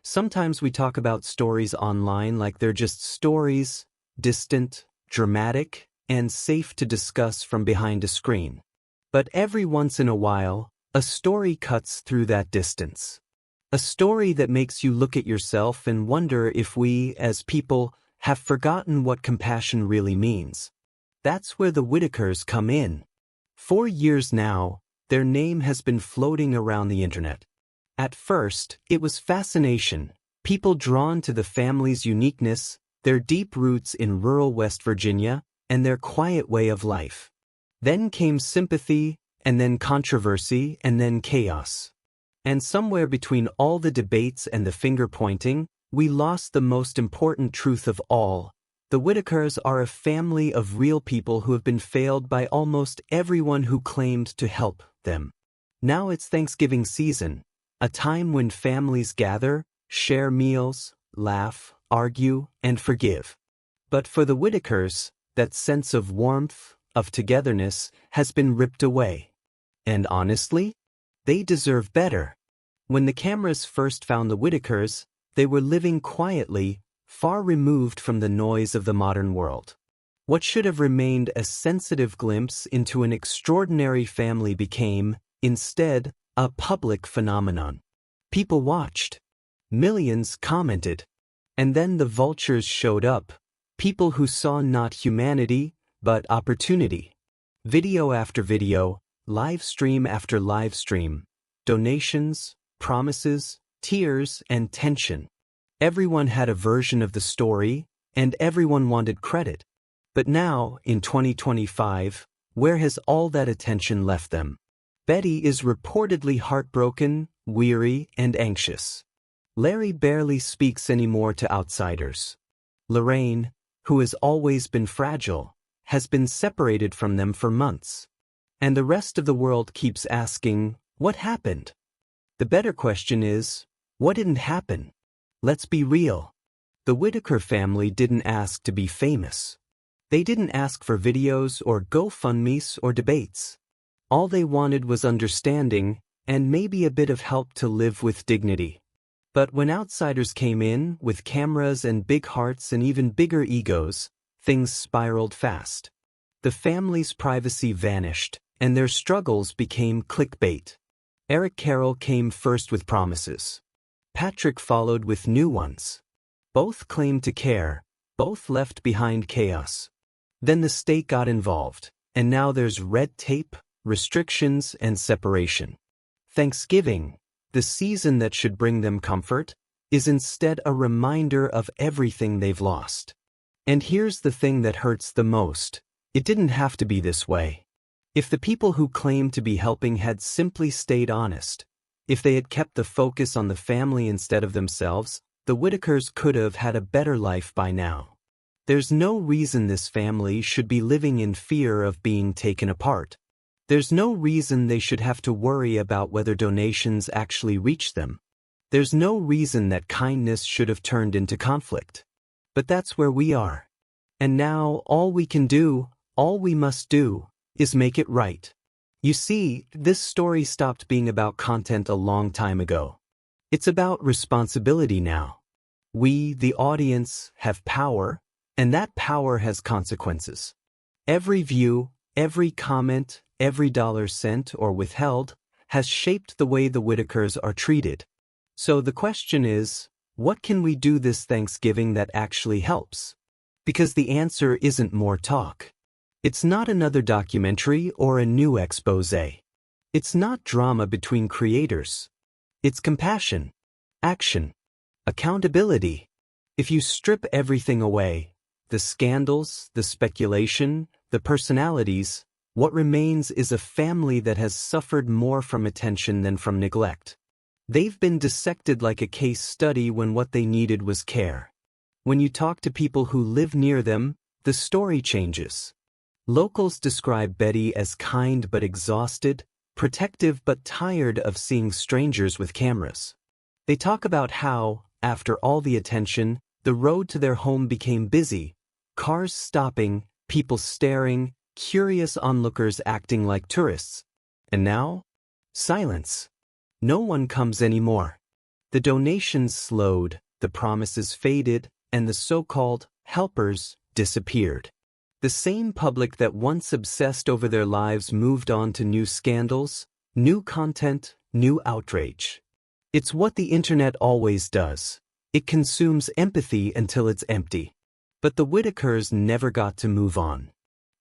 Sometimes we talk about stories online like they're just stories, distant, dramatic, and safe to discuss from behind a screen. But every once in a while, a story cuts through that distance. A story that makes you look at yourself and wonder if we, as people, have forgotten what compassion really means. That's where the Whittakers come in. For years now, their name has been floating around the internet. At first, it was fascination, people drawn to the family's uniqueness, their deep roots in rural West Virginia, and their quiet way of life. Then came sympathy, and then controversy, and then chaos. And somewhere between all the debates and the finger-pointing, we lost the most important truth of all. The Whittakers are a family of real people who have been failed by almost everyone who claimed to help them. Now it's Thanksgiving season, a time when families gather, share meals, laugh, argue, and forgive. But for the Whittakers, that sense of warmth, of togetherness, has been ripped away. And honestly, they deserve better. When the cameras first found the Whittakers, they were living quietly, far removed from the noise of the modern world. What should have remained a sensitive glimpse into an extraordinary family became, instead, a public phenomenon. People watched. Millions commented. And then the vultures showed up, people who saw not humanity, but opportunity. Video after video, live stream after live stream, donations, promises, tears, and tension. Everyone had a version of the story, and everyone wanted credit. But now, in 2025, where has all that attention left them? Betty is reportedly heartbroken, weary, and anxious. Larry barely speaks anymore to outsiders. Lorraine, who has always been fragile, has been separated from them for months. And the rest of the world keeps asking, what happened? The better question is, what didn't happen? Let's be real. The Whittaker family didn't ask to be famous. They didn't ask for videos or GoFundMes or debates. All they wanted was understanding and maybe a bit of help to live with dignity. But when outsiders came in, with cameras and big hearts and even bigger egos, things spiraled fast. The family's privacy vanished, and their struggles became clickbait. Eric Carroll came first with promises. Patrick followed with new ones. Both claimed to care, both left behind chaos. Then the state got involved, and now there's red tape, restrictions, and separation. Thanksgiving, the season that should bring them comfort, is instead a reminder of everything they've lost. And here's the thing that hurts the most. It didn't have to be this way. If the people who claimed to be helping had simply stayed honest, if they had kept the focus on the family instead of themselves, the Whittakers could have had a better life by now. There's no reason this family should be living in fear of being taken apart. There's no reason they should have to worry about whether donations actually reach them. There's no reason that kindness should have turned into conflict. But that's where we are. And now all we can do, all we must do, is make it right. You see, this story stopped being about content a long time ago. It's about responsibility now. We, the audience, have power, and that power has consequences. Every view, every comment, every dollar sent or withheld has shaped the way the Whittakers are treated. So the question is, what can we do this Thanksgiving that actually helps? Because the answer isn't more talk. It's not another documentary or a new expose. It's not drama between creators. It's compassion, action, accountability. If you strip everything away, the scandals, the speculation, the personalities, what remains is a family that has suffered more from attention than from neglect. They've been dissected like a case study when what they needed was care. When you talk to people who live near them, the story changes. Locals describe Betty as kind but exhausted, protective but tired of seeing strangers with cameras. They talk about how, after all the attention, the road to their home became busy, cars stopping, people staring, curious onlookers acting like tourists. And now? Silence. No one comes anymore. The donations slowed, the promises faded, and the so-called helpers disappeared. The same public that once obsessed over their lives moved on to new scandals, new content, new outrage. It's what the internet always does. It consumes empathy until it's empty. But the Whittakers never got to move on.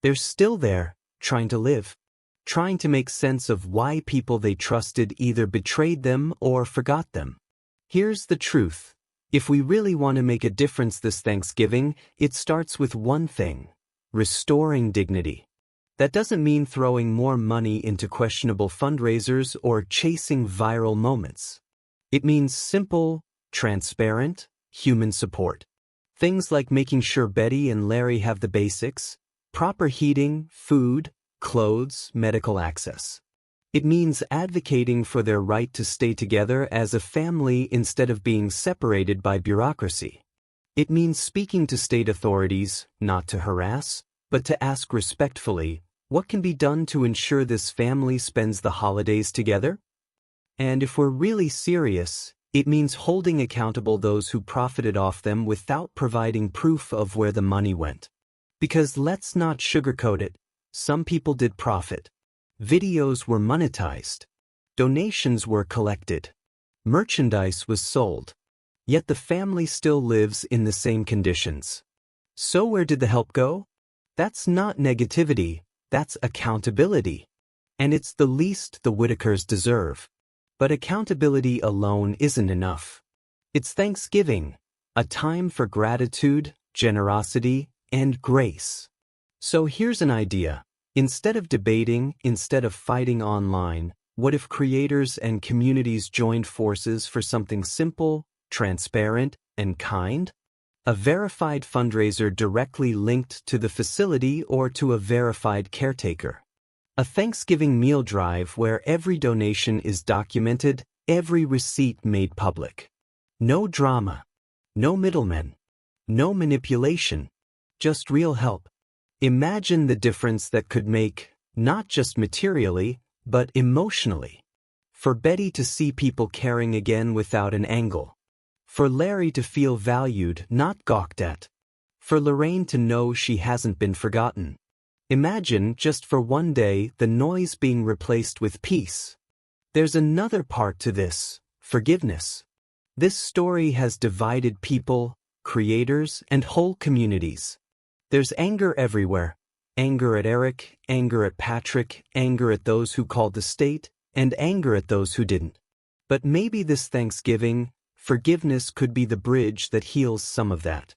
They're still there, trying to live. Trying to make sense of why people they trusted either betrayed them or forgot them. Here's the truth. If we really want to make a difference this Thanksgiving, it starts with one thing: restoring dignity. That doesn't mean throwing more money into questionable fundraisers or chasing viral moments. It means simple, transparent, human support. Things like making sure Betty and Larry have the basics: proper heating, food, clothes, medical access. It means advocating for their right to stay together as a family instead of being separated by bureaucracy. It means speaking to state authorities, not to harass, but to ask respectfully, what can be done to ensure this family spends the holidays together? And if we're really serious, it means holding accountable those who profited off them without providing proof of where the money went. Because let's not sugarcoat it, some people did profit. Videos were monetized. Donations were collected. Merchandise was sold. Yet the family still lives in the same conditions. So where did the help go? That's not negativity, that's accountability. And it's the least the Whittakers deserve. But accountability alone isn't enough. It's Thanksgiving, a time for gratitude, generosity, and grace. So here's an idea. Instead of debating, instead of fighting online, what if creators and communities joined forces for something simple, transparent, and kind? A verified fundraiser directly linked to the facility or to a verified caretaker. A Thanksgiving meal drive where every donation is documented, every receipt made public. No drama. No middlemen. No manipulation. Just real help. Imagine the difference that could make, not just materially, but emotionally. For Betty to see people caring again without an angle. For Larry to feel valued, not gawked at. For Lorraine to know she hasn't been forgotten. Imagine, just for one day, the noise being replaced with peace. There's another part to this: forgiveness. This story has divided people, creators, and whole communities. There's anger everywhere. Anger at Eric, anger at Patrick, anger at those who called the state, and anger at those who didn't. But maybe this Thanksgiving, forgiveness could be the bridge that heals some of that.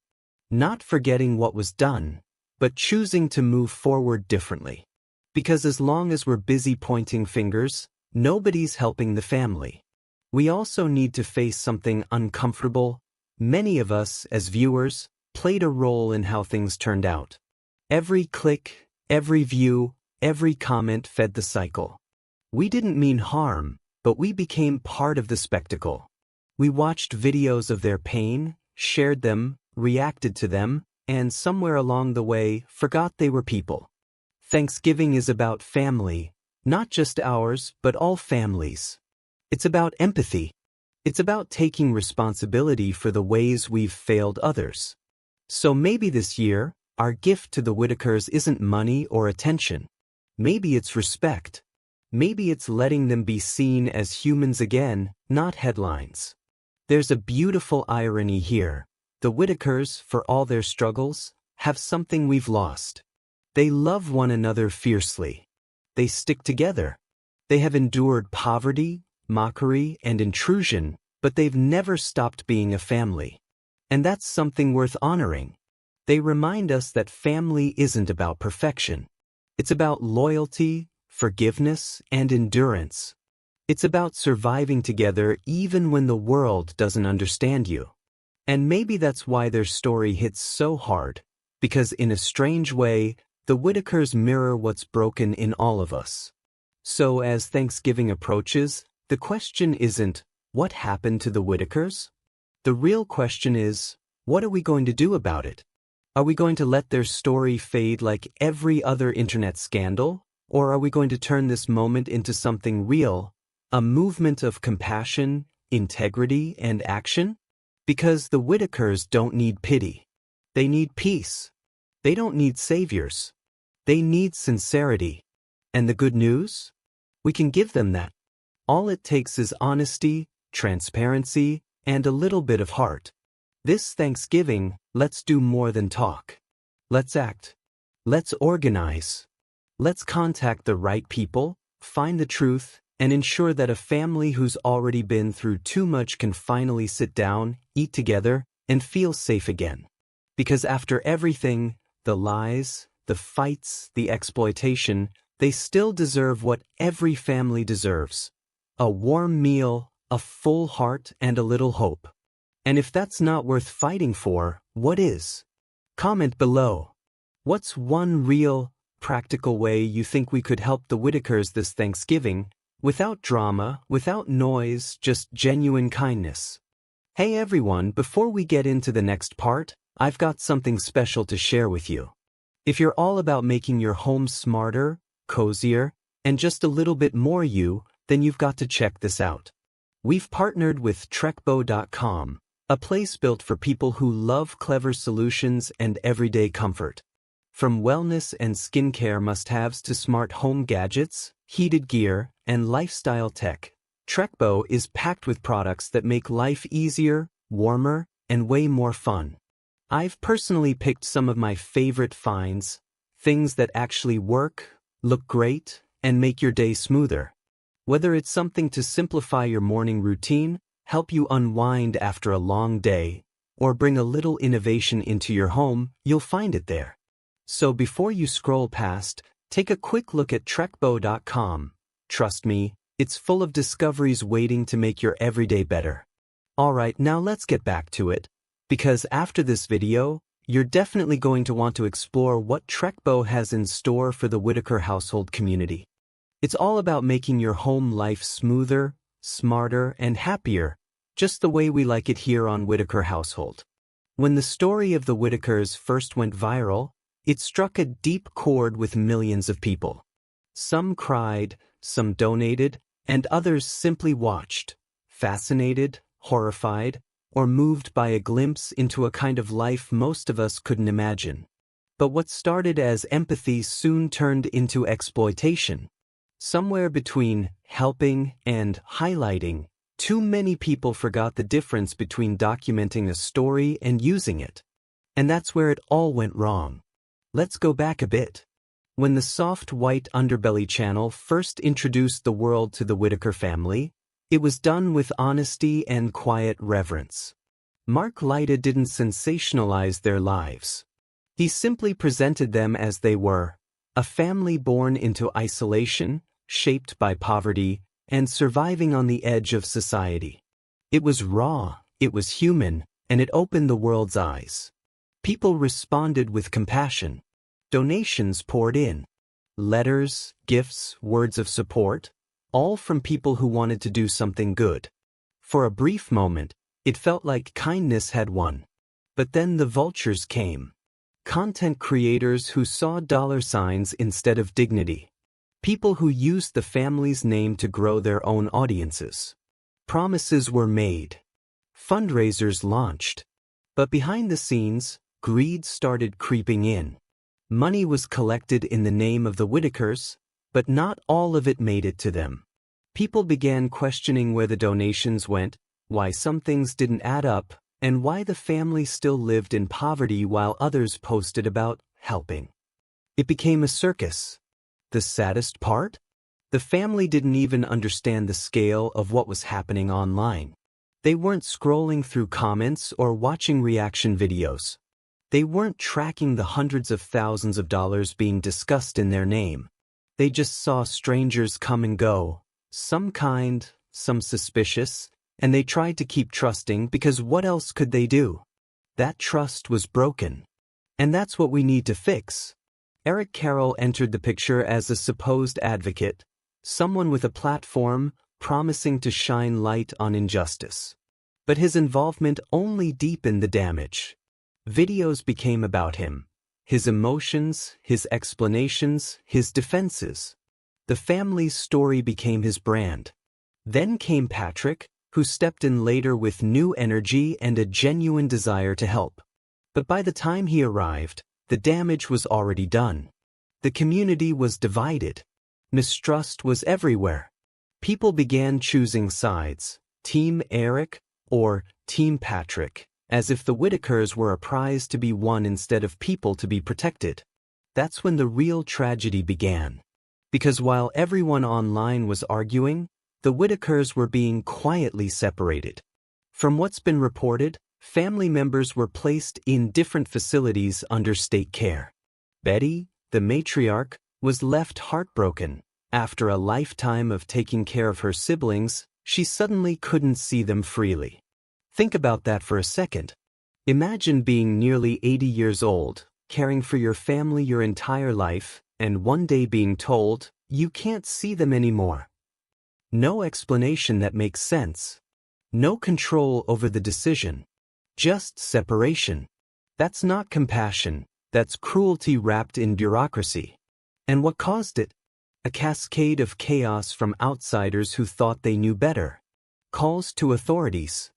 Not forgetting what was done, but choosing to move forward differently. Because as long as we're busy pointing fingers, nobody's helping the family. We also need to face something uncomfortable. Many of us, as viewers, played a role in how things turned out. Every click, every view, every comment fed the cycle. We didn't mean harm, but we became part of the spectacle. We watched videos of their pain, shared them, reacted to them, and somewhere along the way, forgot they were people. Thanksgiving is about family, not just ours, but all families. It's about empathy. It's about taking responsibility for the ways we've failed others. So maybe this year, our gift to the Whittakers isn't money or attention. Maybe it's respect. Maybe it's letting them be seen as humans again, not headlines. There's a beautiful irony here. The Whittakers, for all their struggles, have something we've lost. They love one another fiercely. They stick together. They have endured poverty, mockery, and intrusion, but they've never stopped being a family. And that's something worth honoring. They remind us that family isn't about perfection. It's about loyalty, forgiveness, and endurance. It's about surviving together even when the world doesn't understand you. And maybe that's why their story hits so hard, because in a strange way, the Whittakers mirror what's broken in all of us. So as Thanksgiving approaches, the question isn't, what happened to the Whittakers? The real question is, what are we going to do about it? Are we going to let their story fade like every other internet scandal? Or are we going to turn this moment into something real, a movement of compassion, integrity, and action? Because the Whittakers don't need pity. They need peace. They don't need saviors. They need sincerity. And the good news? We can give them that. All it takes is honesty, transparency, and a little bit of heart. This Thanksgiving, let's do more than talk. Let's act. Let's organize. Let's contact the right people, find the truth, and ensure that a family who's already been through too much can finally sit down, eat together, and feel safe again. Because after everything, the lies, the fights, the exploitation, they still deserve what every family deserves. A warm meal, a full heart, and a little hope. And if that's not worth fighting for, what is? Comment below. What's one real, practical way you think we could help the Whittakers this Thanksgiving, without drama, without noise, just genuine kindness? Hey everyone, before we get into the next part, I've got something special to share with you. If you're all about making your home smarter, cozier, and just a little bit more you, then you've got to check this out. We've partnered with trekbo.com, a place built for people who love clever solutions and everyday comfort. From wellness and skincare must-haves to smart home gadgets, heated gear, and lifestyle tech, Trekbo is packed with products that make life easier, warmer, and way more fun. I've personally picked some of my favorite finds, things that actually work, look great, and make your day smoother. Whether it's something to simplify your morning routine, help you unwind after a long day, or bring a little innovation into your home, you'll find it there. So before you scroll past, take a quick look at trekbo.com. Trust me, it's full of discoveries waiting to make your everyday better. Alright, now let's get back to it, because after this video, you're definitely going to want to explore what Trekbo has in store for the Whittaker household community. It's all about making your home life smoother, smarter, and happier, just the way we like it here on Whittaker Household. When the story of the Whittakers first went viral, it struck a deep chord with millions of people. Some cried, some donated, and others simply watched, fascinated, horrified, or moved by a glimpse into a kind of life most of us couldn't imagine. But what started as empathy soon turned into exploitation. Somewhere between helping and highlighting, too many people forgot the difference between documenting a story and using it. And that's where it all went wrong. Let's go back a bit. When the Soft White Underbelly channel first introduced the world to the Whittaker family, it was done with honesty and quiet reverence. Mark Lyda didn't sensationalize their lives. He simply presented them as they were, a family born into isolation, shaped by poverty, and surviving on the edge of society. It was raw, it was human, and it opened the world's eyes. People responded with compassion. Donations poured in. Letters, gifts, words of support, all from people who wanted to do something good. For a brief moment, it felt like kindness had won. But then the vultures came. Content creators who saw dollar signs instead of dignity. People who used the family's name to grow their own audiences. Promises were made. Fundraisers launched. But behind the scenes, greed started creeping in. Money was collected in the name of the Whittakers, but not all of it made it to them. People began questioning where the donations went, why some things didn't add up, and why the family still lived in poverty while others posted about helping. It became a circus. The saddest part? The family didn't even understand the scale of what was happening online. They weren't scrolling through comments or watching reaction videos. They weren't tracking the hundreds of thousands of dollars being discussed in their name. They just saw strangers come and go, some kind, some suspicious, and they tried to keep trusting because what else could they do? That trust was broken. And that's what we need to fix. Eric Carroll entered the picture as a supposed advocate, someone with a platform promising to shine light on injustice. But his involvement only deepened the damage. Videos became about him, his emotions, his explanations, his defenses. The family's story became his brand. Then came Patrick, who stepped in later with new energy and a genuine desire to help. But by the time he arrived, the damage was already done. The community was divided. Mistrust was everywhere. People began choosing sides, Team Eric or Team Patrick, as if the Whittakers were a prize to be won instead of people to be protected. That's when the real tragedy began. Because while everyone online was arguing, the Whittakers were being quietly separated. From what's been reported, family members were placed in different facilities under state care. Betty, the matriarch, was left heartbroken. After a lifetime of taking care of her siblings, she suddenly couldn't see them freely. Think about that for a second. Imagine being nearly 80 years old, caring for your family your entire life, and one day being told, you can't see them anymore. No explanation that makes sense. No control over the decision. Just separation. That's not compassion, that's cruelty wrapped in bureaucracy. And what caused it? A cascade of chaos from outsiders who thought they knew better. Calls to authorities.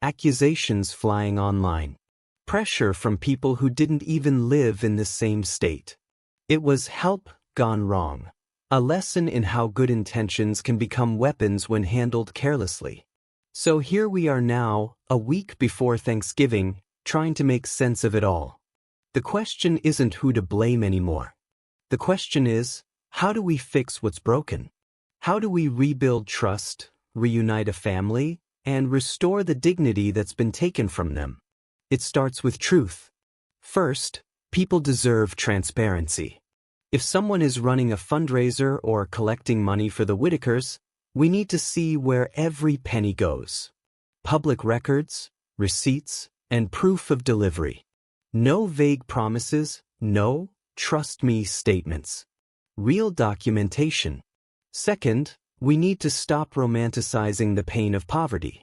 Accusations flying online. Pressure from people who didn't even live in the same state. It was help gone wrong. A lesson in how good intentions can become weapons when handled carelessly. So here we are now, a week before Thanksgiving, trying to make sense of it all. The question isn't who to blame anymore. The question is, how do we fix what's broken? How do we rebuild trust, reunite a family, and restore the dignity that's been taken from them? It starts with truth. First, people deserve transparency. If someone is running a fundraiser or collecting money for the Whittakers, we need to see where every penny goes. Public records, receipts, and proof of delivery. No vague promises, no trust me statements. Real documentation. Second, we need to stop romanticizing the pain of poverty.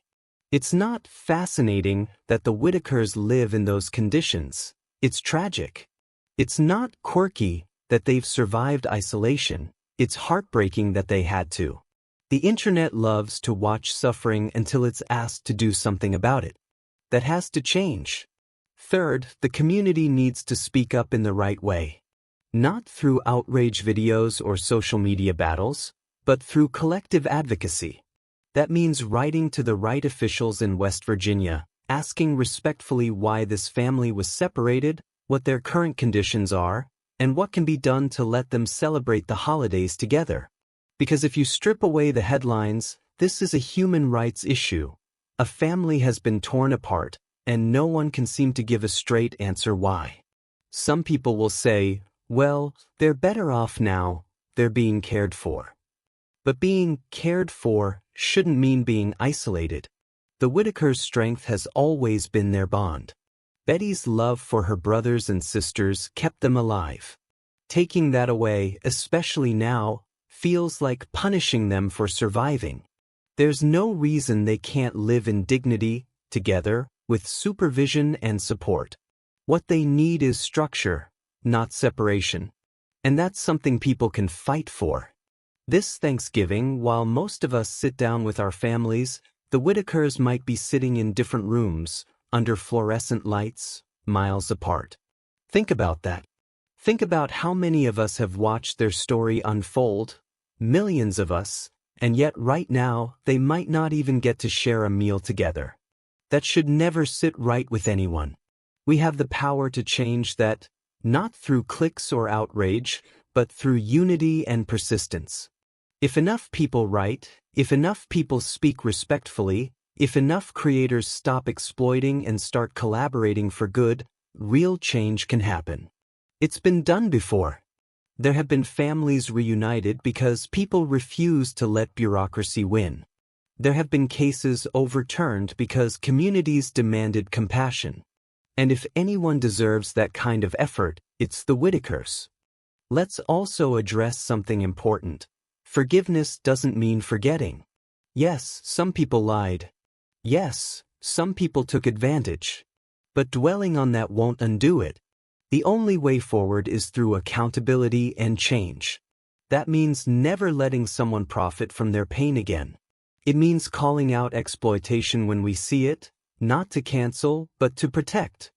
It's not fascinating that the Whittakers live in those conditions. It's tragic. It's not quirky that they've survived isolation. It's heartbreaking that they had to. The internet loves to watch suffering until it's asked to do something about it. That has to change. Third, the community needs to speak up in the right way. Not through outrage videos or social media battles, but through collective advocacy. That means writing to the right officials in West Virginia, asking respectfully why this family was separated, what their current conditions are, and what can be done to let them celebrate the holidays together. Because if you strip away the headlines, this is a human rights issue. A family has been torn apart, and no one can seem to give a straight answer why. Some people will say, well, they're better off now, they're being cared for. But being cared for shouldn't mean being isolated. The Whittakers' strength has always been their bond. Betty's love for her brothers and sisters kept them alive. Taking that away, especially now, feels like punishing them for surviving. There's no reason they can't live in dignity, together, with supervision and support. What they need is structure, not separation. And that's something people can fight for. This Thanksgiving, while most of us sit down with our families, the Whittakers might be sitting in different rooms, under fluorescent lights, miles apart. Think about that. Think about how many of us have watched their story unfold, millions of us, and yet right now they might not even get to share a meal together. That should never sit right with anyone. We have the power to change that, not through clicks or outrage, but through unity and persistence. If enough people write, if enough people speak respectfully, if enough creators stop exploiting and start collaborating for good, real change can happen. It's been done before. There have been families reunited because people refused to let bureaucracy win. There have been cases overturned because communities demanded compassion. And if anyone deserves that kind of effort, it's the Whittakers. Let's also address something important. Forgiveness doesn't mean forgetting. Yes, some people lied. Yes, some people took advantage. But dwelling on that won't undo it. The only way forward is through accountability and change. That means never letting someone profit from their pain again. It means calling out exploitation when we see it, not to cancel, but to protect.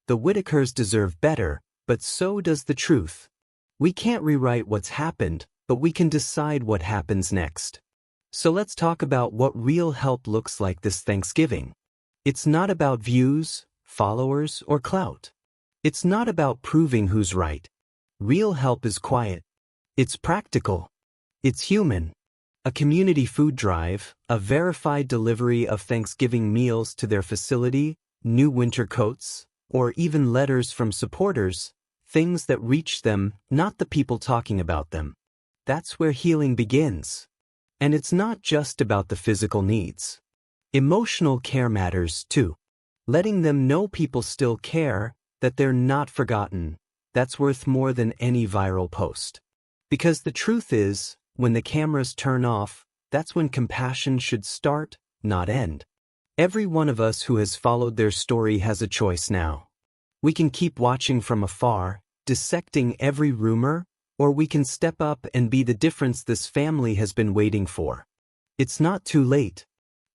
The Whittakers deserve better, but so does the truth. We can't rewrite what's happened, but we can decide what happens next. So let's talk about what real help looks like this Thanksgiving. It's not about views, followers, or clout. It's not about proving who's right. Real help is quiet. It's practical. It's human. A community food drive, a verified delivery of Thanksgiving meals to their facility, new winter coats, or even letters from supporters, things that reach them, not the people talking about them. That's where healing begins. And it's not just about the physical needs. Emotional care matters too. Letting them know people still care, that they're not forgotten, that's worth more than any viral post. Because the truth is, when the cameras turn off, that's when compassion should start, not end. Every one of us who has followed their story has a choice now. We can keep watching from afar, dissecting every rumor, or we can step up and be the difference this family has been waiting for. It's not too late.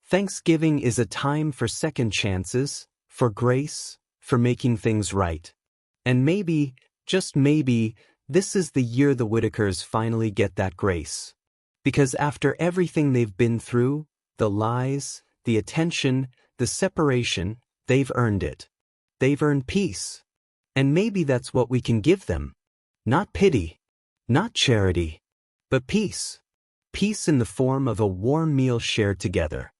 Thanksgiving is a time for second chances, for grace, for making things right. And maybe, just maybe, this is the year the Whittakers finally get that grace. Because after everything they've been through, the lies, the attention, the separation, they've earned it. They've earned peace. And maybe that's what we can give them. Not pity, not charity, but peace. Peace in the form of a warm meal shared together.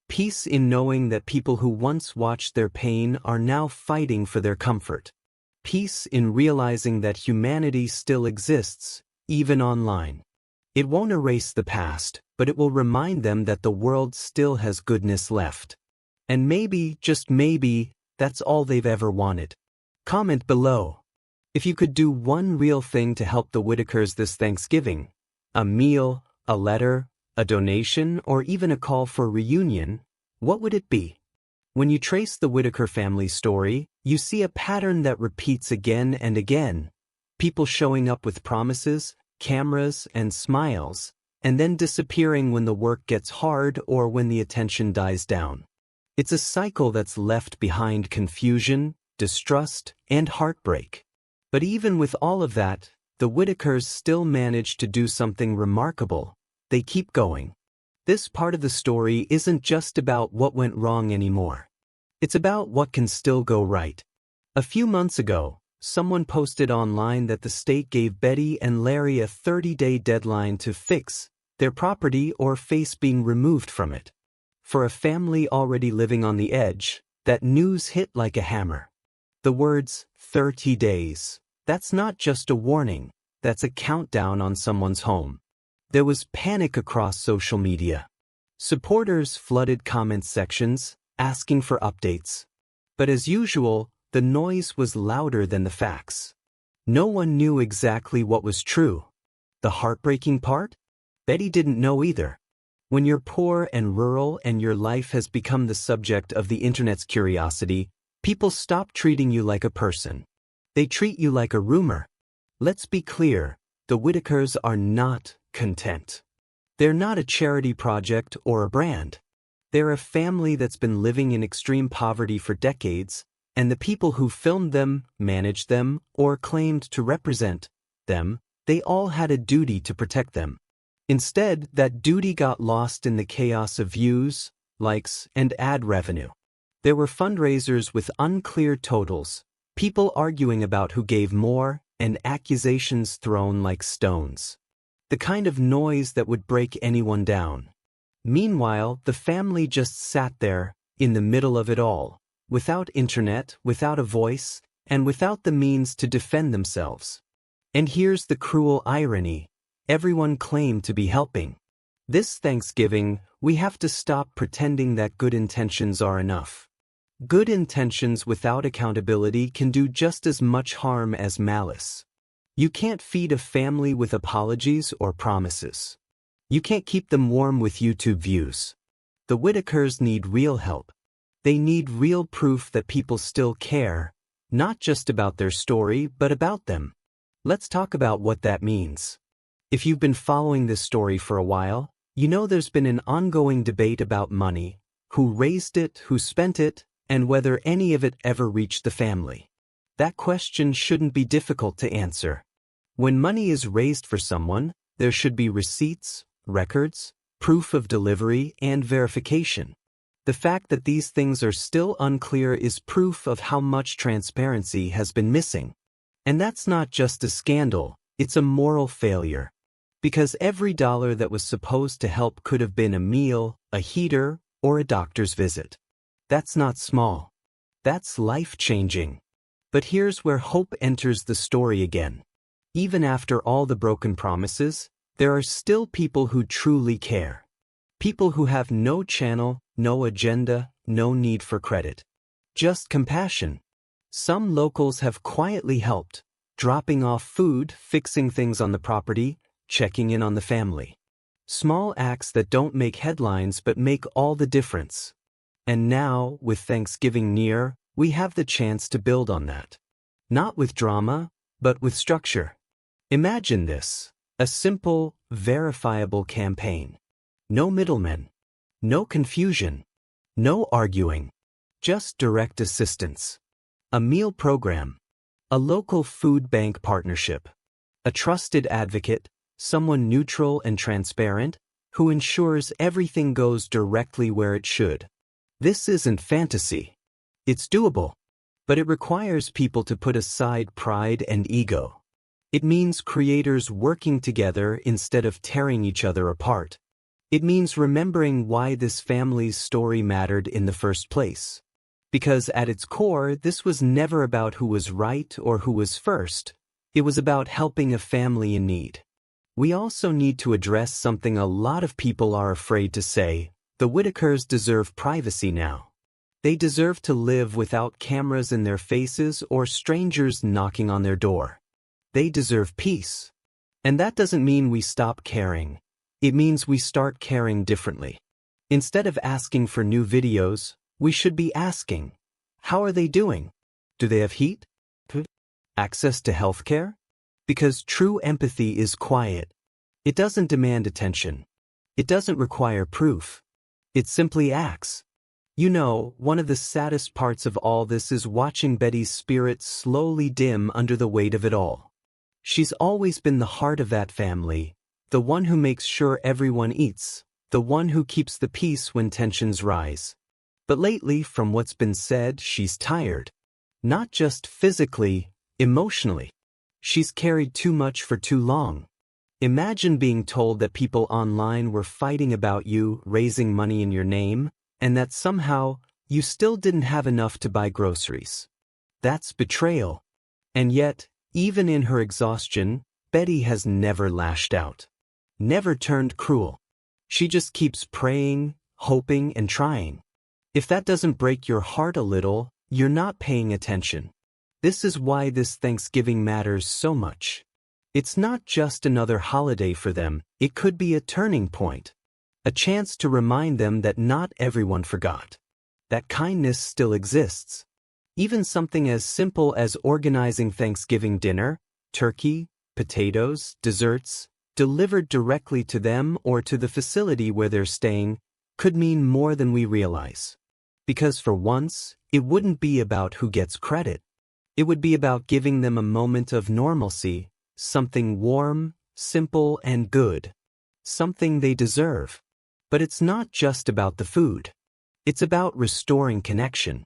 Peace in knowing that people who once watched their pain are now fighting for their comfort. Peace in realizing that humanity still exists, even online. It won't erase the past, but it will remind them that the world still has goodness left. And maybe, just maybe, that's all they've ever wanted. Comment below. If you could do one real thing to help the Whittakers this Thanksgiving, a meal, a letter, a donation, or even a call for reunion, what would it be? When you trace the Whittaker family story, you see a pattern that repeats again and again. People showing up with promises, cameras, and smiles, and then disappearing when the work gets hard or when the attention dies down. It's a cycle that's left behind confusion, distrust, and heartbreak. But even with all of that, the Whittakers still manage to do something remarkable. They keep going. This part of the story isn't just about what went wrong anymore. It's about what can still go right. A few months ago, someone posted online that the state gave Betty and Larry a 30-day deadline to fix their property or face being removed from it. For a family already living on the edge, that news hit like a hammer. The words, 30 days, that's not just a warning, that's a countdown on someone's home. There was panic across social media. Supporters flooded comment sections, asking for updates. But as usual, the noise was louder than the facts. No one knew exactly what was true. The heartbreaking part? Betty didn't know either. When you're poor and rural and your life has become the subject of the internet's curiosity, people stop treating you like a person. They treat you like a rumor. Let's be clear, the Whittakers are not content. They're not a charity project or a brand. They're a family that's been living in extreme poverty for decades, and the people who filmed them, managed them, or claimed to represent them, they all had a duty to protect them. Instead, that duty got lost in the chaos of views, likes, and ad revenue. There were fundraisers with unclear totals, people arguing about who gave more, and accusations thrown like stones. The kind of noise that would break anyone down. Meanwhile, the family just sat there, in the middle of it all, without internet, without a voice, and without the means to defend themselves. And here's the cruel irony. Everyone claimed to be helping. This Thanksgiving, we have to stop pretending that good intentions are enough. Good intentions without accountability can do just as much harm as malice. You can't feed a family with apologies or promises. You can't keep them warm with YouTube views. The Whittakers need real help. They need real proof that people still care, not just about their story, but about them. Let's talk about what that means. If you've been following this story for a while, You know, there's been an ongoing debate about money, who raised it, who spent it, and whether any of it ever reached the family. That question shouldn't be difficult to answer. When money is raised for someone, there should be receipts, records, proof of delivery, and verification. The fact that these things are still unclear is proof of how much transparency has been missing. And that's not just a scandal, it's a moral failure. Because every dollar that was supposed to help could have been a meal, a heater, or a doctor's visit. That's not small. That's life-changing. But here's where hope enters the story again. Even after all the broken promises, there are still people who truly care. People who have no channel, no agenda, no need for credit. Just compassion. Some locals have quietly helped, dropping off food, fixing things on the property, checking in on the family. Small acts that don't make headlines but make all the difference. And now, with Thanksgiving near, we have the chance to build on that. Not with drama, but with structure. Imagine this, a simple, verifiable campaign. No middlemen. No confusion. No arguing. Just direct assistance. A meal program. A local food bank partnership. A trusted advocate, someone neutral and transparent, who ensures everything goes directly where it should. This isn't fantasy. It's doable. But it requires people to put aside pride and ego. It means creators working together instead of tearing each other apart. It means remembering why this family's story mattered in the first place. Because at its core, this was never about who was right or who was first. It was about helping a family in need. We also need to address something a lot of people are afraid to say. The Whittakers deserve privacy now. They deserve to live without cameras in their faces or strangers knocking on their door. They deserve peace. And that doesn't mean we stop caring. It means we start caring differently. Instead of asking for new videos, we should be asking, how are they doing? Do they have heat? Access to healthcare? Because true empathy is quiet. It doesn't demand attention. It doesn't require proof. It simply acts. You know, one of the saddest parts of all this is watching Betty's spirit slowly dim under the weight of it all. She's always been the heart of that family, the one who makes sure everyone eats, the one who keeps the peace when tensions rise. But lately, from what's been said, she's tired. Not just physically, emotionally. She's carried too much for too long. Imagine being told that people online were fighting about you, raising money in your name, and that somehow, you still didn't have enough to buy groceries. That's betrayal. And yet, even in her exhaustion, Betty has never lashed out. Never turned cruel. She just keeps praying, hoping, and trying. If that doesn't break your heart a little, you're not paying attention. This is why this Thanksgiving matters so much. It's not just another holiday for them, it could be a turning point. A chance to remind them that not everyone forgot. That kindness still exists. Even something as simple as organizing Thanksgiving dinner, turkey, potatoes, desserts, delivered directly to them or to the facility where they're staying, could mean more than we realize. Because for once, it wouldn't be about who gets credit. It would be about giving them a moment of normalcy, something warm, simple, and good. Something they deserve. But it's not just about the food. It's about restoring connection.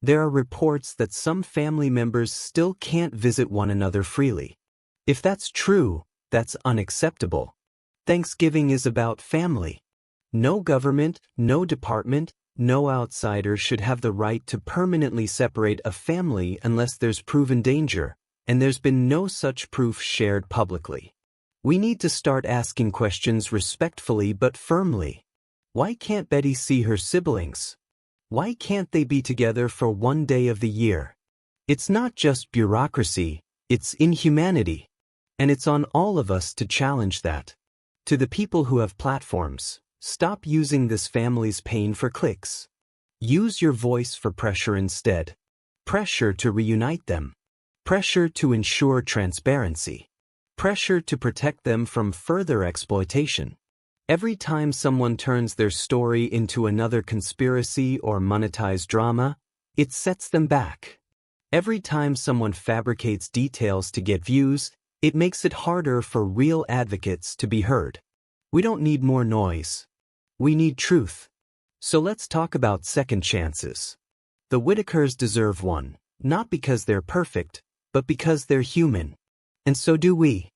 There are reports that some family members still can't visit one another freely. If that's true, that's unacceptable. Thanksgiving is about family. No government, no department, no outsider should have the right to permanently separate a family unless there's proven danger, and there's been no such proof shared publicly. We need to start asking questions respectfully but firmly. Why can't Betty see her siblings? Why can't they be together for one day of the year? It's not just bureaucracy, it's inhumanity. And it's on all of us to challenge that. To the people who have platforms, stop using this family's pain for clicks. Use your voice for pressure instead. Pressure to reunite them. Pressure to ensure transparency. Pressure to protect them from further exploitation. Every time someone turns their story into another conspiracy or monetized drama, it sets them back. Every time someone fabricates details to get views, it makes it harder for real advocates to be heard. We don't need more noise. We need truth. So let's talk about second chances. The Whittakers deserve one, not because they're perfect, but because they're human. And so do we.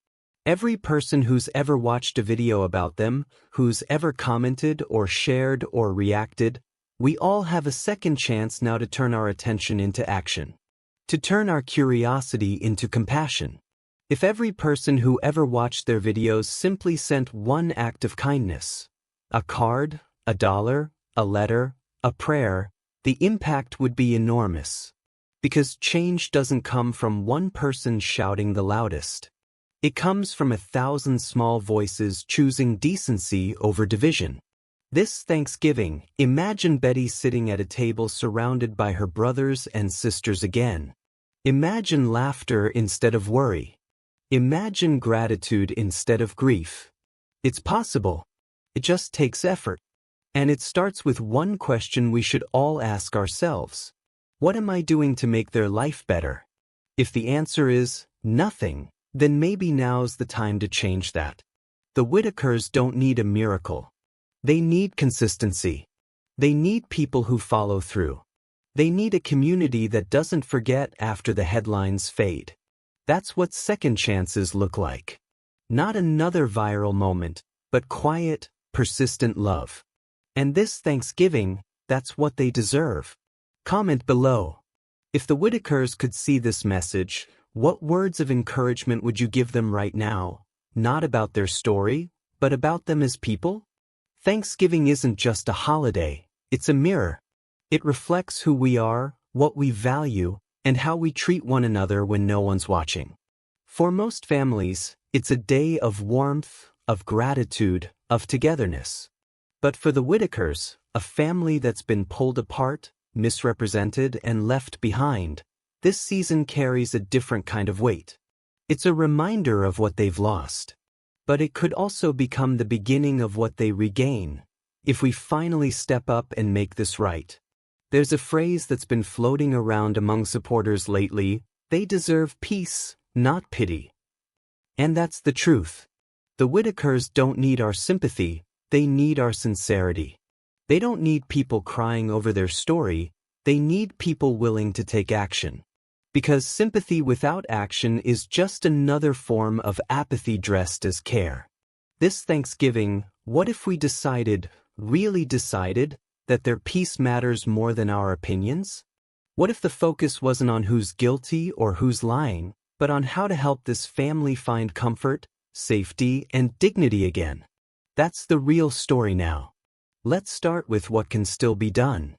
Every person who's ever watched a video about them, who's ever commented or shared or reacted, we all have a second chance now to turn our attention into action. To turn our curiosity into compassion. If every person who ever watched their videos simply sent one act of kindness, a card, a dollar, a letter, a prayer, the impact would be enormous. Because change doesn't come from one person shouting the loudest. It comes from 1,000 small voices choosing decency over division. This Thanksgiving, imagine Betty sitting at a table surrounded by her brothers and sisters again. Imagine laughter instead of worry. Imagine gratitude instead of grief. It's possible. It just takes effort. And it starts with one question we should all ask ourselves. What am I doing to make their life better? If the answer is nothing, then maybe now's the time to change that. The Whittakers don't need a miracle. They need consistency. They need people who follow through. They need a community that doesn't forget after the headlines fade. That's what second chances look like. Not another viral moment, but quiet, persistent love. And this Thanksgiving, that's what they deserve. Comment below. If the Whittakers could see this message, what words of encouragement would you give them right now? Not about their story, but about them as people? Thanksgiving isn't just a holiday, it's a mirror. It reflects who we are, what we value, and how we treat one another when no one's watching. For most families, it's a day of warmth, of gratitude, of togetherness. But for the Whittakers, a family that's been pulled apart, misrepresented, and left behind, this season carries a different kind of weight. It's a reminder of what they've lost. But it could also become the beginning of what they regain, if we finally step up and make this right. There's a phrase that's been floating around among supporters lately: they deserve peace, not pity. And that's the truth. The Whittakers don't need our sympathy, they need our sincerity. They don't need people crying over their story, they need people willing to take action. Because sympathy without action is just another form of apathy dressed as care. This Thanksgiving, what if we decided, really decided, that their peace matters more than our opinions? What if the focus wasn't on who's guilty or who's lying, but on how to help this family find comfort, safety, and dignity again? That's the real story now. Let's start with what can still be done.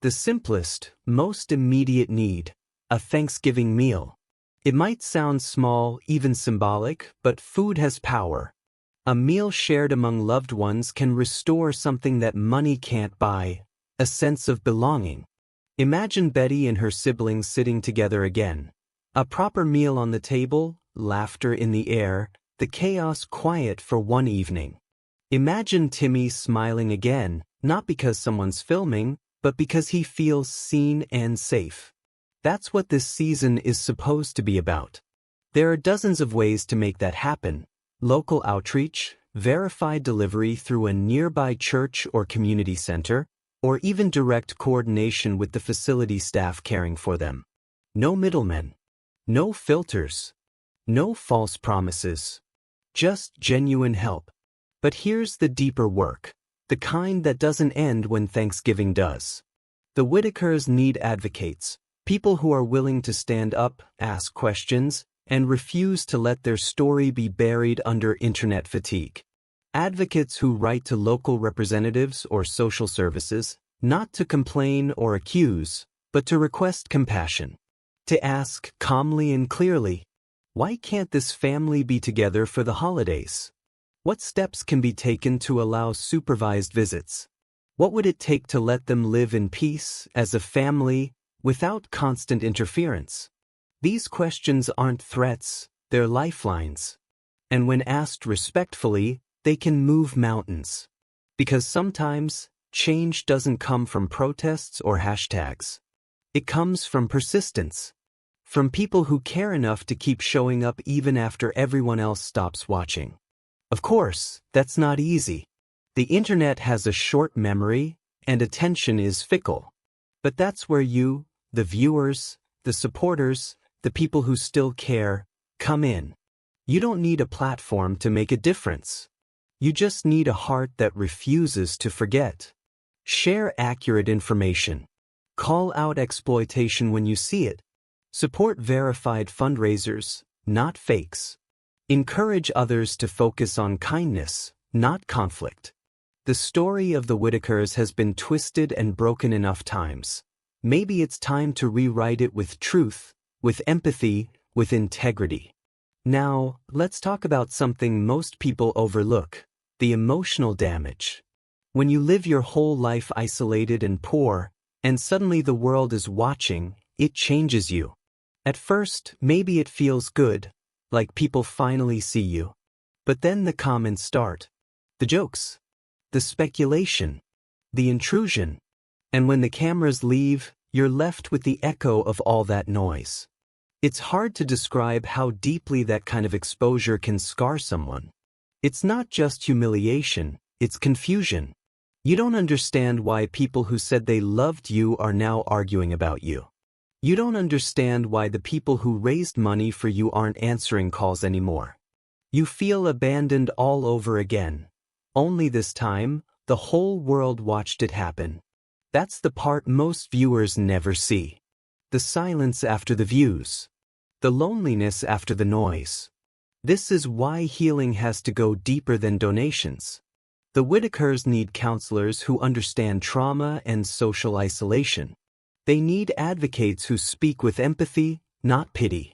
The simplest, most immediate need: a Thanksgiving meal. It might sound small, even symbolic, but food has power. A meal shared among loved ones can restore something that money can't buy: a sense of belonging. Imagine Betty and her siblings sitting together again. A proper meal on the table, laughter in the air, the chaos quiet for one evening. Imagine Timmy smiling again, not because someone's filming, but because he feels seen and safe. That's what this season is supposed to be about. There are dozens of ways to make that happen: local outreach, verified delivery through a nearby church or community center, or even direct coordination with the facility staff caring for them. No middlemen. No filters. No false promises. Just genuine help. But here's the deeper work, the kind that doesn't end when Thanksgiving does. The Whittakers need advocates. People who are willing to stand up, ask questions, and refuse to let their story be buried under internet fatigue. Advocates who write to local representatives or social services, not to complain or accuse, but to request compassion. To ask calmly and clearly, why can't this family be together for the holidays? What steps can be taken to allow supervised visits? What would it take to let them live in peace as a family, without constant interference? These questions aren't threats, they're lifelines. And when asked respectfully, they can move mountains. Because sometimes, change doesn't come from protests or hashtags. It comes from persistence. From people who care enough to keep showing up even after everyone else stops watching. Of course, that's not easy. The internet has a short memory, and attention is fickle. But that's where you, the viewers, the supporters, the people who still care, come in. You don't need a platform to make a difference. You just need a heart that refuses to forget. Share accurate information. Call out exploitation when you see it. Support verified fundraisers, not fakes. Encourage others to focus on kindness, not conflict. The story of the Whittakers has been twisted and broken enough times. Maybe it's time to rewrite it with truth, with empathy, with integrity. Now, let's talk about something most people overlook: the emotional damage. When you live your whole life isolated and poor, and suddenly the world is watching, it changes you. At first, maybe it feels good, like people finally see you. But then the comments start. The jokes. The speculation. The intrusion. And when the cameras leave, you're left with the echo of all that noise. It's hard to describe how deeply that kind of exposure can scar someone. It's not just humiliation, it's confusion. You don't understand why people who said they loved you are now arguing about you. You don't understand why the people who raised money for you aren't answering calls anymore. You feel abandoned all over again. Only this time, the whole world watched it happen. That's the part most viewers never see. The silence after the views. The loneliness after the noise. This is why healing has to go deeper than donations. The Whittakers need counselors who understand trauma and social isolation. They need advocates who speak with empathy, not pity.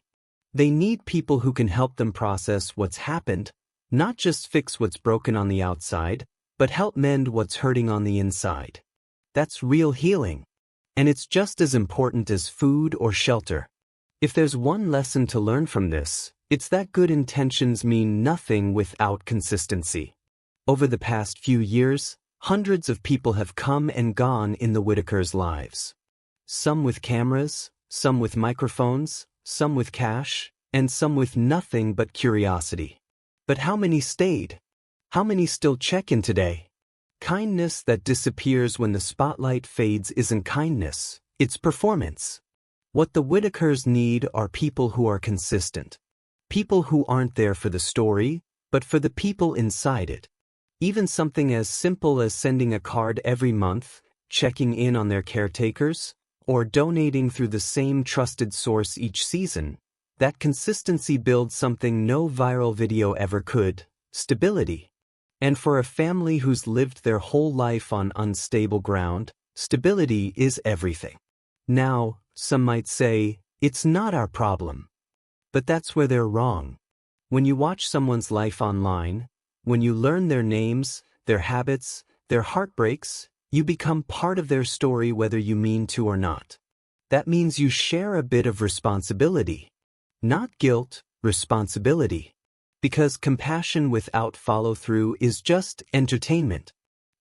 They need people who can help them process what's happened, not just fix what's broken on the outside, but help mend what's hurting on the inside. That's real healing. And it's just as important as food or shelter. If there's one lesson to learn from this, it's that good intentions mean nothing without consistency. Over the past few years, hundreds of people have come and gone in the Whittakers' lives. Some with cameras, some with microphones, some with cash, and some with nothing but curiosity. But how many stayed? How many still check in today? Kindness that disappears when the spotlight fades isn't kindness, it's performance. What the Whittakers need are people who are consistent. People who aren't there for the story, but for the people inside it. Even something as simple as sending a card every month, checking in on their caretakers, or donating through the same trusted source each season, that consistency builds something no viral video ever could: stability. And for a family who's lived their whole life on unstable ground, stability is everything. Now, some might say, it's not our problem. But that's where they're wrong. When you watch someone's life online, when you learn their names, their habits, their heartbreaks, you become part of their story whether you mean to or not. That means you share a bit of responsibility. Not guilt, responsibility. Because compassion without follow-through is just entertainment.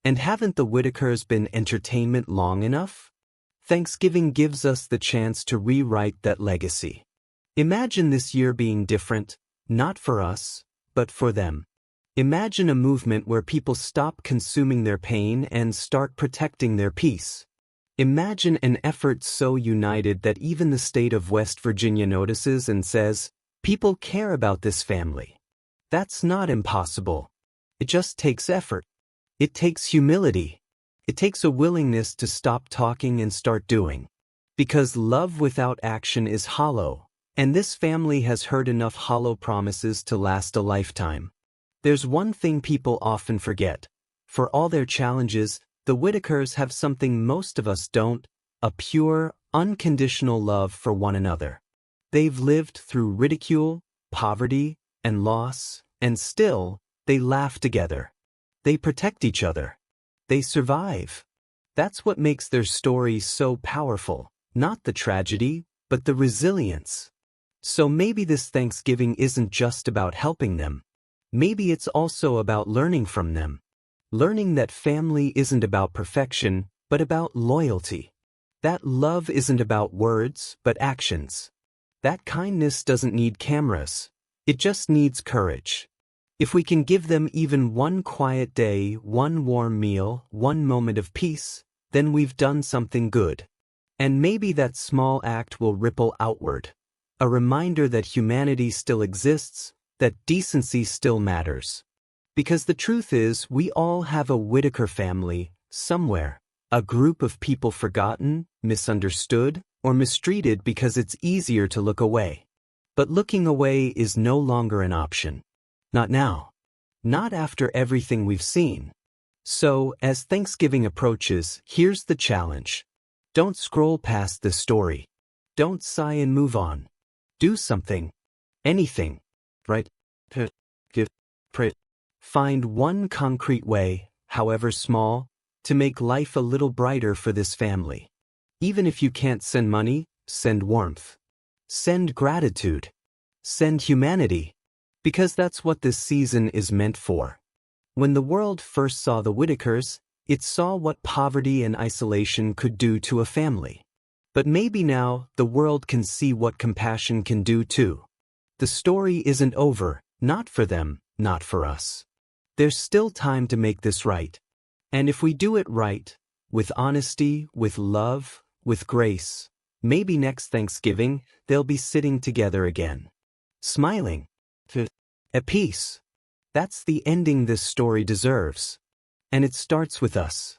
And haven't the Whittakers been entertainment long enough? Thanksgiving gives us the chance to rewrite that legacy. Imagine this year being different, not for us, but for them. Imagine a movement where people stop consuming their pain and start protecting their peace. Imagine an effort so united that even the state of West Virginia notices and says, "People care about this family." That's not impossible. It just takes effort. It takes humility. It takes a willingness to stop talking and start doing. Because love without action is hollow, and this family has heard enough hollow promises to last a lifetime. There's one thing people often forget. For all their challenges, the Whittakers have something most of us don't: a pure, unconditional love for one another. They've lived through ridicule, poverty, and loss, and still, they laugh together. They protect each other. They survive. That's what makes their story so powerful, not the tragedy, but the resilience. So maybe this Thanksgiving isn't just about helping them. Maybe it's also about learning from them. Learning that family isn't about perfection, but about loyalty. That love isn't about words, but actions. That kindness doesn't need cameras. It just needs courage. If we can give them even one quiet day, one warm meal, one moment of peace, then we've done something good. And maybe that small act will ripple outward. A reminder that humanity still exists, that decency still matters. Because the truth is, we all have a Whittaker family, somewhere. A group of people forgotten, misunderstood, or mistreated because it's easier to look away. But looking away is no longer an option. Not now. Not after everything we've seen. So, as Thanksgiving approaches, here's the challenge. Don't scroll past this story. Don't sigh and move on. Do something. Anything. Right? Give. Pray. Find one concrete way, however small, to make life a little brighter for this family. Even if you can't send money, send warmth. Send gratitude. Send humanity. Because that's what this season is meant for. When the world first saw the Whittakers, it saw what poverty and isolation could do to a family. But maybe now, the world can see what compassion can do too. The story isn't over, not for them, not for us. There's still time to make this right. And if we do it right, with honesty, with love, with grace, maybe next Thanksgiving, they'll be sitting together again. Smiling. At peace. That's the ending this story deserves. And it starts with us.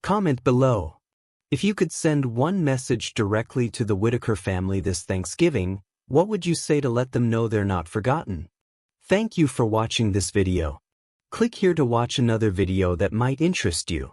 Comment below. If you could send one message directly to the Whittaker family this Thanksgiving, what would you say to let them know they're not forgotten? Thank you for watching this video. Click here to watch another video that might interest you.